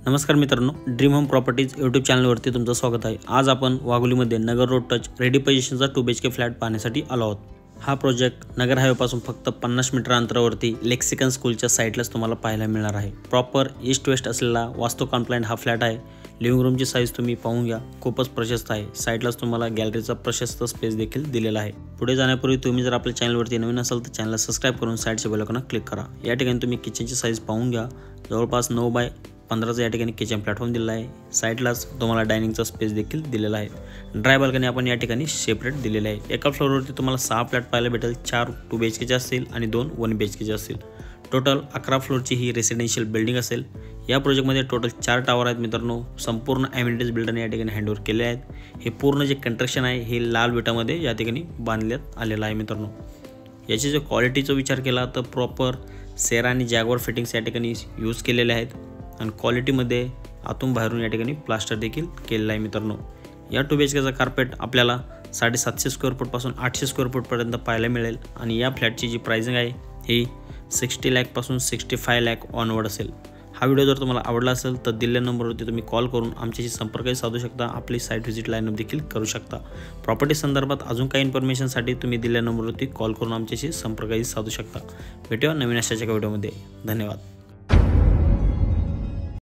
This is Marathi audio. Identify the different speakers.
Speaker 1: नमस्कार मित्रांनो, ड्रीम होम प्रॉपर्टीज यूट्यूब चॅनलवरती तुमचं स्वागत आहे। आज आपण वाघोलीमध्ये नगर रोड टच रेडी पोझिशनचा 2 BHK फ्लॅट पाहण्यासाठी आलो आहोत। हा प्रोजेक्ट नगर हायवेपासून फक्त 50 मीटर अंतरावरती लेक्सिकन स्कूलच्या साईडलाच तुम्हाला पाहायला मिळणार आहे। प्रॉपर ईस्ट वेस्ट असलेला वास्तू कॉम्प्लायंट हा फ्लॅट आहे। लिव्हिंग रूमची साईज तुम्ही पाहून घ्या, खूपच प्रशस्त आहे। साईडलाच तुम्हाला गॅलरीचा प्रशस्त स्पेस देखील दिलेला आहे। पुढे जाण्यापूर्वी तुम्ही जर आपल्या चॅनलवरती नवीन असाल तर चॅनलला सबस्क्राइब करून साईडच्या बेल आयकॉनवर क्लिक करा। या ठिकाणी तुम्ही किचनची साईज पाहून घ्या, जवळपास 9 बाय 15चा या ठिकाणी किचन प्लॅटफॉर्म दिलेला आहे। साईडलाच तुम्हाला डायनिंगचा स्पेस देखील दिलेला आहे। ड्राय बाल्कनी आपण या ठिकाणी सेपरेट दिलेले आहे। एका फ्लोअरवरती तुम्हाला 6 फ्लॅट पाहायला भेटेल, 4 2 BHKचे असतील आणि 2 1 BHKचे असतील। टोटल 11 फ्लोअरची ही रेसिडेन्शियल बिल्डिंग असेल। या प्रोजेक्टमध्ये टोटल 4 टावर आहेत मित्रांनो। संपूर्ण ॲम्युनिटीज बिल्डरने या ठिकाणी हँडओव्हर केले आहेत। हे पूर्ण जे कंस्ट्रक्शन आहे हे लाल विटामध्ये या ठिकाणी बांधण्यात आलेलं आहे मित्रांनो। याची जर क्वालिटीचा विचार केला तर प्रॉपर सेरा आणि जॅगवार फिटिंग्स या ठिकाणी यूज केलेले आहेत आणि क्वालिटीमध्ये आतून बाहेरून या ठिकाणी प्लास्टर देखील केलेलं आहे मित्रांनो। या 2 BHKचा कार्पेट आपल्याला 750 स्क्वेअर फूटपासून 800 स्क्वेअर फूटपर्यंत पाहायला मिळेल आणि या फ्लॅटची जी प्राइसिंग आहे ही 60 लाखपासून 65 लाख ऑनवर्ड असेल। हा व्हिडिओ जर तुम्हाला आवडला असेल तर दिलेल्या नंबरवरती तुम्ही कॉल करून आमच्याशी संपर्कही साधू शकता, आपली साईट व्हिजिट लाईनअप देखील करू शकता। प्रॉपर्टी संदर्भात अजून काही इन्फॉर्मेशनसाठी तुम्ही दिलेल्या नंबरवरती कॉल करून आमच्याशी संपर्कही साधू शकता। भेटूया नवीन अशाच्या व्हिडिओमध्ये। धन्यवाद।